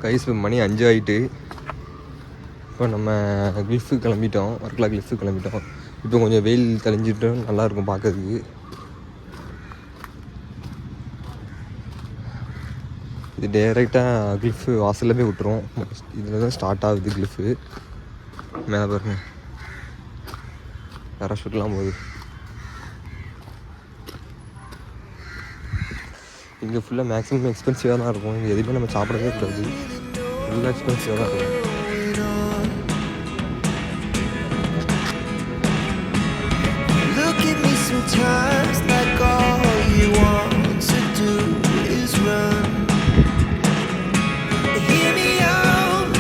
Guys மணி 5 ஆகிட்டு. இப்போ நம்ம கிளிஃபு கிளம்பிட்டோம், வர்க்கலா கிளிஃபு கிளம்பிட்டோம். இப்போ கொஞ்சம் வெயில் தெளிஞ்சிட்டு நல்லாயிருக்கும் பார்க்கறதுக்கு. இது டேரெக்டாக கிளிஃபு வாசலில் போய் விட்டுரும். இதில் தான் ஸ்டார்ட் ஆகுது கிளிஃபு. மேலே பாருங்க பேராஷூட்லாம் போகுது. இங்கே ஃபுல்லாக மேக்ஸிமம் எக்ஸ்பென்சிவாக தான் இருக்கும். இங்கே எதுவுமே நம்ம சாப்பிடவே கூடாது, ஃபுல்லாக எக்ஸ்பென்சிவாக தான் இருக்கும். Sometimes like all you want to do is run. Hear me out,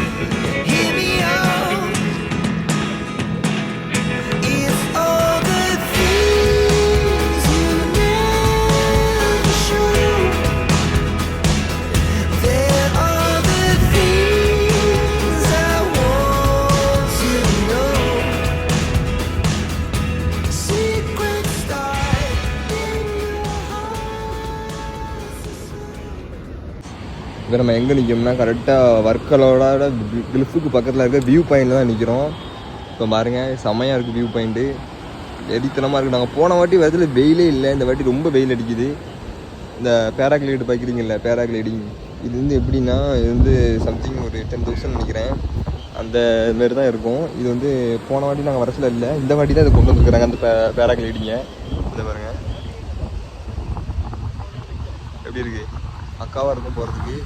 hear me out. It's all the things you never show. There are the things I want to know. Secret. இப்போ நம்ம எங்கே நிற்கோம்னா கரெக்டாக வர்க்கலோட கிளிஃபுக்கு பக்கத்தில் இருக்க view பாயிண்டில் தான் நிற்கிறோம். இப்போ பாருங்கள் செம்மையாக இருக்குது வியூ பாயிண்ட்டு, எரித்தனமாக இருக்குது. நாங்கள் போன வாட்டி வரதுல வெயிலே இல்லை, இந்த வாட்டி ரொம்ப வெயில் அடிக்குது. இந்த பேராக்ளைடு பார்க்குறீங்கல்ல, பேராக்ளைடிங் இது வந்து எப்படின்னா இது வந்து சம்திங் ஒரு 10,000 நினைக்கிறேன், அந்த மாரி தான் இருக்கும். இது வந்து போன வாட்டி நாங்கள் வரசில் இல்லை, இந்த வாட்டி தான் இதை கொண்டு வந்துருக்குறாங்க அந்த பேராக்ளைடிங்கை. இந்த பாருங்கள் எப்படி இருக்குது, பக்காவாக இருக்கும் போகிறதுக்கு.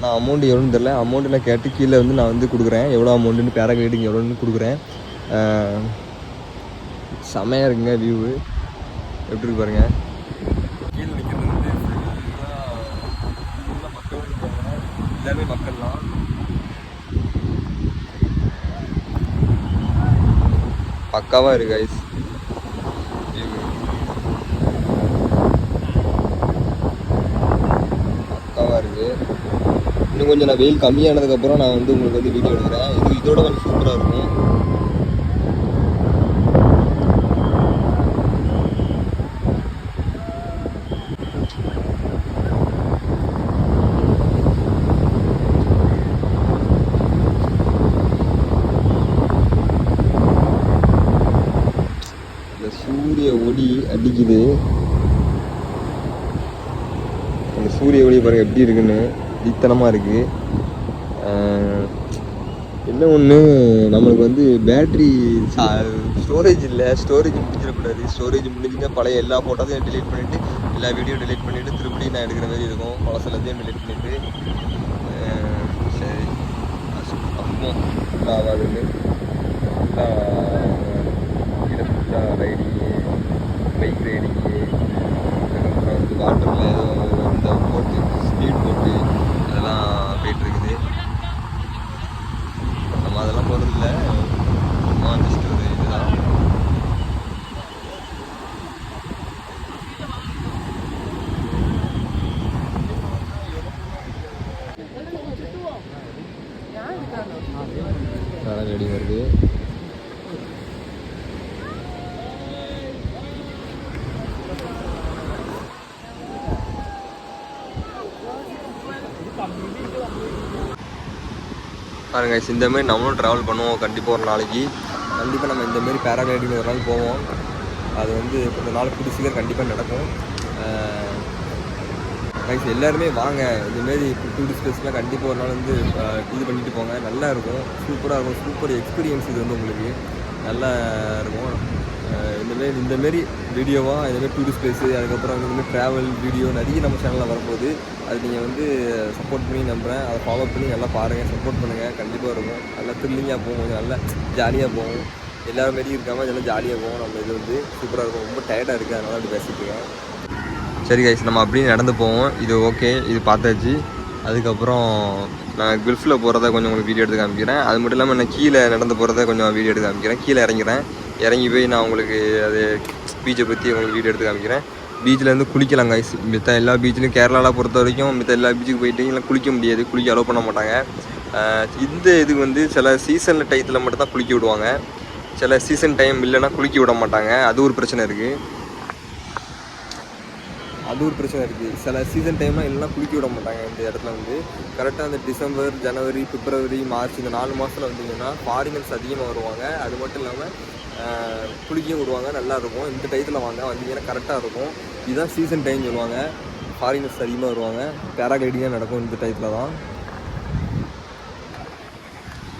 நான் அமௌண்ட் எவ்வளோன்னு தெரில, அமௌண்ட்டு நான் கேட்டு கீழே வந்து நான் வந்து கொடுக்குறேன், எவ்வளோ அமௌண்ட்டுன்னு பேராக்ளைடிங் எவ்வளோன்னு கொடுக்குறேன். செமையாக இருக்குங்க வியூவு, எப்படி இருக்கு பாருங்கள். கீழே நிற்கிறது வந்து ஃபுல்லாக மக்கள் இருக்காங்க, எல்லாமே மக்கள்லாம். பக்காவாக இருக்குது ஐஸ் இன்னும் கொஞ்சம் நான் வெயில் கம்மியானதுக்கப்புறம் நான் வந்து உங்களுக்கு வந்து வீடியோ எடுக்கிறேன். இதோட கொஞ்சம் சூப்பராக இருக்கும். இந்த சூரிய ஒளி அடிக்குது, அந்த சூரிய ஒளி பாருங்கள் எப்படி இருக்குன்னு, அடித்தனமாக இருக்குது. என்ன ஒன்று நம்மளுக்கு வந்து பேட்ரி ஸ்டோரேஜ் இல்லை, ஸ்டோரேஜ் முடிஞ்சிடக்கூடாது. ஸ்டோரேஜ் முடிஞ்சுன்னா பழைய எல்லா ஃபோட்டோஸையும் டிலீட் பண்ணிவிட்டு, எல்லா வீடியோ டிலீட் பண்ணிவிட்டு திருப்பி நான் எடுக்கிற மாதிரி இருக்கும். பழசெல்லாத்தையும் டிலீட் பண்ணிவிட்டு சரி அப்போ ஆகாதுன்னு ஃபுல்லாக ரைடிங்கு, பைக் ரைடிங்கு, அதுக்கப்புறம் வந்து வாட்டரில் ஏதோ இந்த போட்டு ஸ்பீட் போட்டு அதெல்லாம் போயிட்டுருக்குது. நம்ம அதெல்லாம் போகிறதில்ல, சும்மா ஜஸ்ட் இதுதான். ரெடி வருது. பாருங்க இந்தமாரி நம்மளும் ட்ராவல் பண்ணுவோம் கண்டிப்பாக ஒரு நாளைக்கு. கண்டிப்பாக நம்ம இந்தமாரி பேராகிளைடிங் ஒரு நாள் போவோம். அது வந்து கொஞ்சம் நாள் புதுசுக்கு கண்டிப்பாக நடக்கும். கைஸ் எல்லாருமே வாங்க, இந்தமாரி டூரிஸ்ட் பிளேஸ்லாம் கண்டிப்பாக ஒரு நாள் வந்து இது பண்ணிட்டு போங்க, நல்லா இருக்கும், சூப்பராக இருக்கும், சூப்பர் எக்ஸ்பீரியன்ஸ். இது வந்து உங்களுக்கு நல்லா இருக்கும். இந்தமாரி வீடியோவாக இந்தமாரி டூரிஸ்ட் பிளேஸு, அதுக்கப்புறம் இந்தமாரி ட்ராவல் வீடியோ நிறைய நம்ம சேனலில் வரப்போகுது. அது நீங்கள் வந்து சப்போர்ட் பண்ணி நம்புகிறேன், அதை ஃபாலோ பண்ணி நல்லா பாருங்கள், சப்போர்ட் பண்ணுங்கள். கண்டிப்பாக இருக்கும், நல்லா த்ரில்லிங்காக போகும், கொஞ்சம் நல்லா ஜாலியாக போகும். எல்லாரும் மாரி இருக்காமல் இதெல்லாம் ஜாலியாக போகும். நம்ம இது வந்து சூப்பராக இருக்கும். ரொம்ப டயர்டாக இருக்குது, அதனால் அப்படி பேசிட்டுருக்கேன். சரி கைஸ், நம்ம அப்படியே நடந்து போவோம். இது ஓகே, இது பார்த்தாச்சு. அதுக்கப்புறம் நான் கில்ஃபில் போகிறத கொஞ்சம் உங்களுக்கு வீடியோ எடுத்து காமிக்கிறேன். அது மட்டும் இல்லாமல் நான் கீழே நடந்து போகிறத கொஞ்சம் வீடியோ எடுத்து காமிக்கிறேன். கீழே இறங்கி போய் நான் உங்களுக்கு அது பீச்சை பற்றி உங்களுக்கு வீடியோ எடுத்து காமிக்கிறேன். பீச்சில் வந்து குளிக்கலாம் கைஸ். மித்த எல்லா பீச்சிலும் கேரளாவில் பொறுத்த வரைக்கும் மித்த எல்லா பீச்சுக்கு போயிட்டீங்கன்னா குளிக்க முடியாது, குளிக்க அலோவ் பண்ண மாட்டாங்க. இந்த இது வந்து சில சீசனில் டயத்தில் மட்டும் தான் குளிக்க விடுவாங்க, சில சீசன் டைம் இல்லைன்னா குளிக்க விட மாட்டாங்க. அது ஒரு பிரச்சனை இருக்குது. அது ஒரு பிரச்சனை இருக்குது. சில சீசன் டைம்லாம் எல்லாம் குளிக்க விட மாட்டாங்க இந்த இடத்துல வந்து. கரெக்டாக அந்த டிசம்பர், ஜனவரி, பிப்ரவரி, மார்ச் இந்த 4 மாதத்தில் வந்தீங்கன்னா ஃபாரினர்ஸ் அதிகமாக வருவாங்க. அது மட்டும் இல்லாமல் குளிக்கவும் விடுவாங்க, நல்லாயிருக்கும். இந்த டயத்தில் வந்தீங்கன்னா கரெக்டாக இருக்கும். இதுதான் சீசன் டைம் சொல்லுவாங்க. ஃபாரினர்ஸ் அதிகமாக வருவாங்க. பேராகிளைடிங்காக நடக்கும் இந்த டயத்தில் தான்.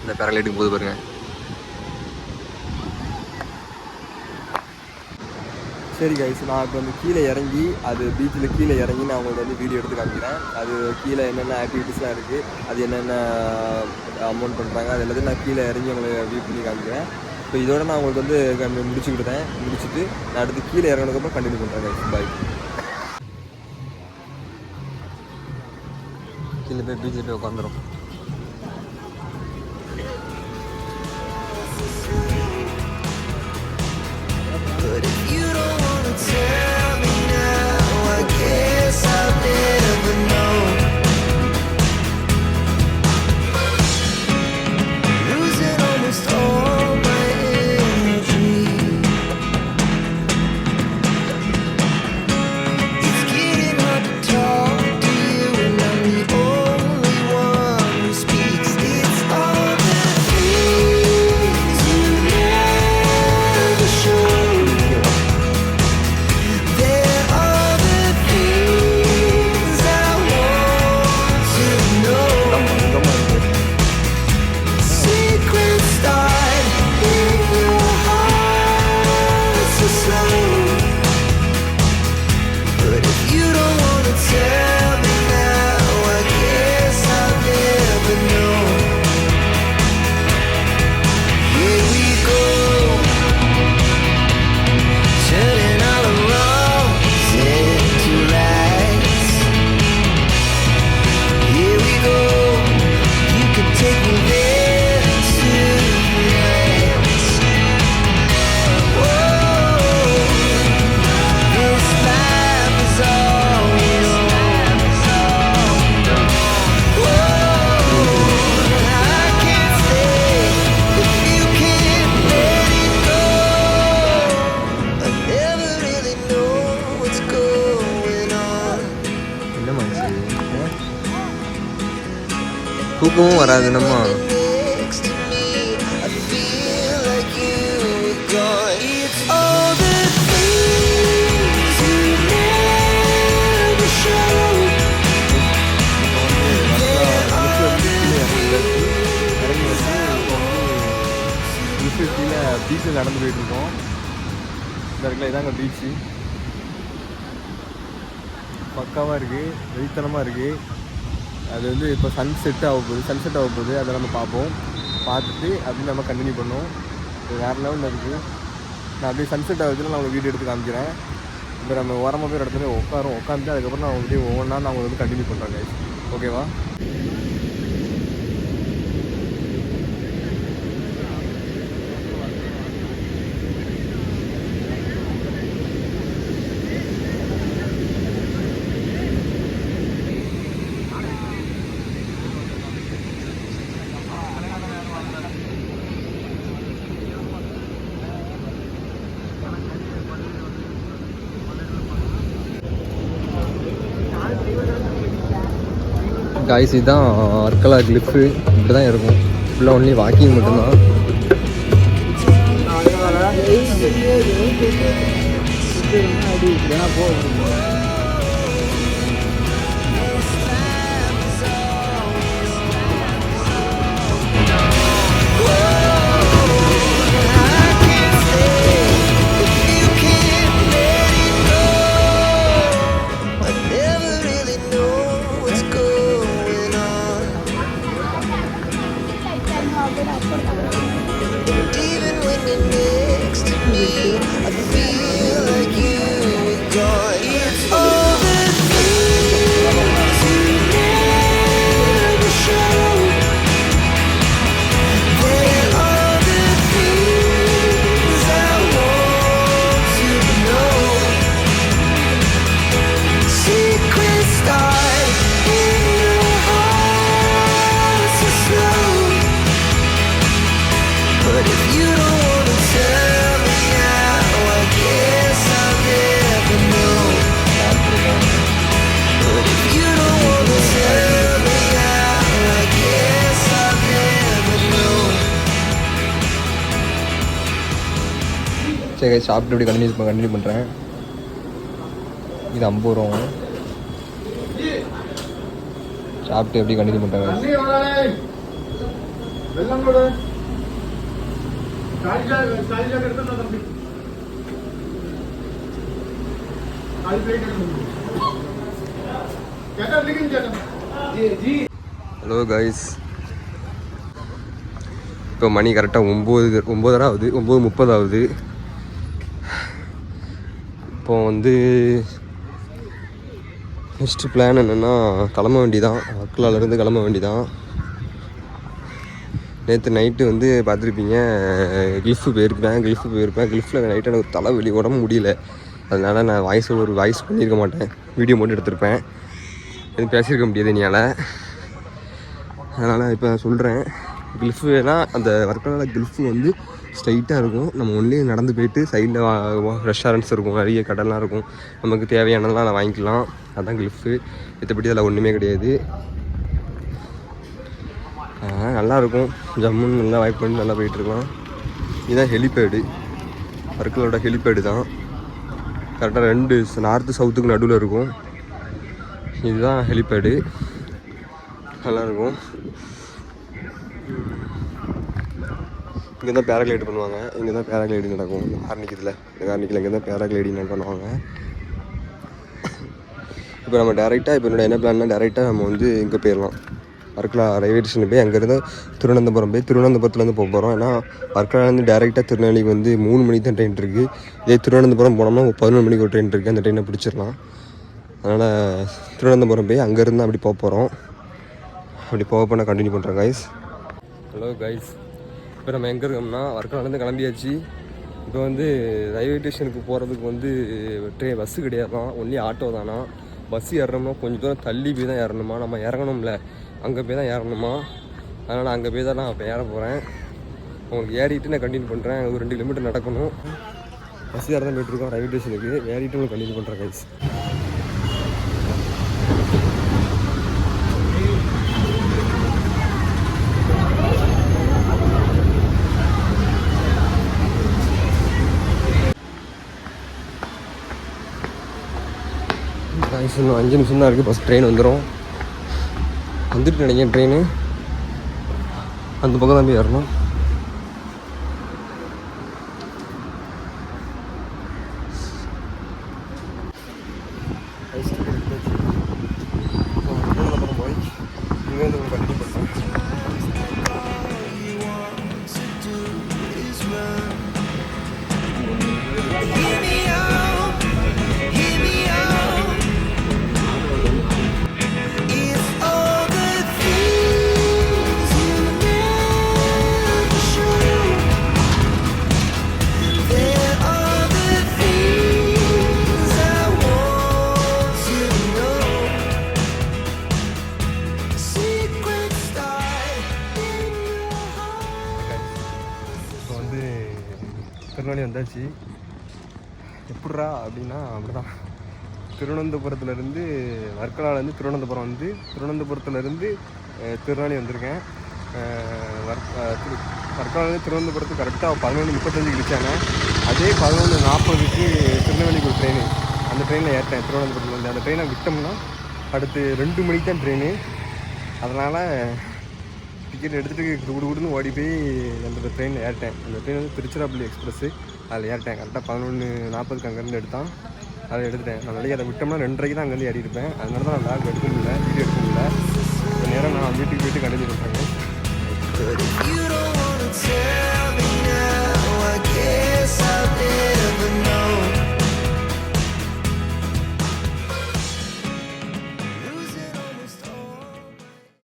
இந்த பேராகிளைடிங் போது பாருங்கள். சரி கைஸ், நான் இப்போ வந்து கீழே இறங்கி அது பீச்சில் கீழே இறங்கி நான் உங்களுக்கு வந்து வீடியோ எடுத்து காமிக்கிறேன். அது கீழே என்னென்ன ஆக்டிவிட்டீஸ்லாம் இருக்குது, அது என்னென்ன அமௌண்ட் பண்ணுறாங்க, அது எல்லாத்தையும் நான் கீழே இறங்கி உங்களுக்கு வியூ பண்ணி காமிக்கிறேன். இப்போ இதோட நான் உங்களுக்கு வந்து முடிச்சுட்டு நான் அடுத்து கீழே இறங்கினதுக்கப்புறம் கண்டினியூ பண்ணுறேன் கைஸ். பாய். கீழே போய் பீச்சில் போய் உட்காந்துரும். Tell me now, I guess I'll never know. Losing almost all my energy. It's getting hard to talk to you, and I'm the only one who speaks. It's all the things you never show. தூக்கமும் வராது நம்ம. கீழே பீச்சில் நடந்து போயிட்டுருக்கோம். இந்த இடத்துல இதாங்க பீச்சு. பக்காவாக இருக்குது, வெறித்தனமாக இருக்குது. அது வந்து இப்போ சன்செட் ஆக போகுது. அதை நம்ம பார்ப்போம். பார்த்துட்டு அப்படி நம்ம கண்டினியூ பண்ணுவோம். இது வேறு லெவலில் இருக்குது. நான் அப்படியே சன்செட் ஆகுதுல நான் உங்களுக்கு வீடியோ எடுத்து காமிக்கிறேன். இப்போ நம்ம ஓரமாக போய் இடத்துல உட்காந்துட்டு அதுக்கப்புறம் நான் அப்படியே ஒவ்வொன்றா நான் உங்களுக்கு வந்து கண்டினியூ பண்ணுறேன் கைஸ். ஓகேவா? காய்ஸ், இதுதான் அர்க்கலா கிளிஃபு. இப்படி தான் இருக்கும். ஃபுல்லாக ஒன்லி வாக்கிங் மட்டும்தான். Even when you're next to me, I feel like you were gone. It's சரி சாப்பிட்டு எப்படி கண்டினியூ பண்ணுறேன். இது 50 ரூபா. சாப்பிட்டு எப்படி கண்டினியூ பண்ணுறேன். ஹலோ கைஸ், இப்போ மணி கரெக்டாக 9:30 ஆகுது, 9:30 ஆகுது. இப்போ வந்து நெக்ஸ்ட் பிளான் என்னென்னா கிளம்ப வேண்டிதான், வர்க்கலாலேருந்து கிளம்ப வேண்டிதான். நேற்று நைட்டு வந்து பார்த்துருப்பீங்க, கிளிஃபு போயிருப்பேன். கிளிஃபில் நைட்டு எனக்கு தலைவலி, உடம்பு முடியல. அதனால் நான் வாய்ஸ் பண்ணியிருக்க மாட்டேன், வீடியோ மட்டும் எடுத்திருப்பேன். எதுவும் பேசியிருக்க முடியாது என்னால். அதனால் இப்போ நான் சொல்கிறேன், கிளிஃபுனா அந்த வர்க்கலாவில் கிளிஃபு வந்து ஸ்ட்ரைட்டாக இருக்கும். நம்ம ஒன்லி நடந்து போயிட்டு சைடில் ரெஸ்டாரண்ட்ஸ் இருக்கும், நிறைய கடைலாம் இருக்கும். நமக்கு தேவையானதெல்லாம் அதை வாங்கிக்கலாம். அதுதான் கிளிஃபு. மற்றபடி அதில் ஒன்றுமே கிடையாது. நல்லாயிருக்கும், ஜம்முன்னு நல்லா வைப் பண்ணி நல்லா போயிட்டுருக்கலாம். இதுதான் ஹெலிபேடு, வர்க்கலோட ஹெலிபேடு தான். கரெக்டாக 2 நார்த்து சவுத்துக்கு நடுவில் இருக்கும். இதுதான் ஹெலிபேடு, நல்லாயிருக்கும். இங்கே தான் பேராகிளைட் பண்ணுவாங்க. இங்கே தான் பேராகிளைடிங் நடக்கும். இந்த கார்னிக்கில் இங்கே தான் பேராகிளைடிங் பண்ணுவாங்க. இப்போ நம்ம டேரெக்டாக இப்போ என்னோட என்ன பிளான்னா டேரெக்டாக நம்ம வந்து இங்கே போயிடலாம், வர்க்கலா ரயில்வே ஸ்டேஷன் போய் அங்கேருந்து திருவனந்தபுரத்துலேருந்து போக போகிறோம். ஏன்னா வர்க்கலாலேருந்து டேரெக்டாக திருநெல்வேலிக்கு வந்து 3 மணிக்கு தான் ட்ரெயின் இருக்குது. இதே திருவனந்தபுரம் போனோம்னா 11 மணிக்கு ஒரு ட்ரெயின் இருக்குது. அந்த ட்ரெயினை பிடிச்சிடலாம். அதனால் திருவனந்தபுரம் போய் அங்கேருந்து அப்படி போக போகிறோம். அப்படி போக கண்டினியூ பண்ணுறேன் கைஸ். ஹலோ கைஸ், இப்போ நம்ம எங்கே இருக்கோம்னா வர்க்கலாலேருந்து கிளம்பியாச்சு. இப்போ வந்து ரயில்வே ஸ்டேஷனுக்கு போகிறதுக்கு வந்து பஸ்ஸு கிடையாதான், ஒன்லி ஆட்டோ தானா. பஸ்ஸு ஏறணும்னா கொஞ்சம் தூரம் தள்ளி போய் தான் ஏறணுமா, நம்ம இறங்கணும்ல, அங்கே போய் தான் ஏறணுமா. அதனால் அங்கே போய் தான் நான் இப்போ ஏற போகிறேன். உங்களுக்கு ஏறிட்டு நான் கண்டினியூ பண்ணுறேன். ஒரு 2 கிலோமீட்டர் நடக்கணும். பஸ் ஏற தான் போய்ட்டுருக்கோம் ரயில்வே ஸ்டேஷனுக்கு. ஏறிட்டு உங்களுக்கு கண்டினியூ பண்ணுறேன் கைஸ். இன்னும் 5 நிமிஷம் தான் இருக்குது, பஸ் ட்ரெயின் வந்துட்டு நினைக்கிறேன். ட்ரெயின் அந்த பக்கம் தான் போய் ஏறணும். போய் இங்கேருந்து கண்டினியூ பண்ணலாம். திருநெல்வேலி வந்தாச்சு. எப்பட்றா அப்படின்னா அப்படிதான், திருவனந்தபுரத்துலேருந்து வர்க்கலாலேருந்து திருவனந்தபுரம் வந்து திருவனந்தபுரத்துலேருந்து திருநெல்வேலி வந்திருக்கேன். வர்க்கலாலேருந்து திருவனந்தபுரத்துக்கு கரெக்டாக 11:35 கிழிச்சாங்க. அதே 11:40க்கு திருநெல்வேலிக்கு ஒரு ட்ரெயின், அந்த ட்ரெயினில் ஏறிட்டேன் திருவனந்தபுரத்துலேருந்து. அந்த ட்ரெயினை விட்டோம்னா அடுத்து 2 மணிக்கு தான் ட்ரெயின். அதனால் டிக்கெட் எடுத்துகிட்டு குடுன்னு ஓடி போய் அந்த ட்ரெயினில் ஏறிட்டேன். அந்த ட்ரெயின் வந்து திருச்சிராப்பள்ளி எக்ஸ்பிரஸ்ஸு, அதில் ஏறிட்டேன். கரெக்டாக 11:40க்கு அங்கேருந்து எடுத்தான், அதை எடுத்துட்டேன். நான் நாளைக்கு அதை விட்டோம்னா 2:30க்கு தான் அங்கேருந்து ஏறி இருப்பேன். அதனால தான் நான் லாக் எடுக்க முடியல, வீடியோ எடுக்க முடியல. நேரம் நான் வீட்டுக்கு போயிட்டு கண்டினியூ பண்ணுறேங்க.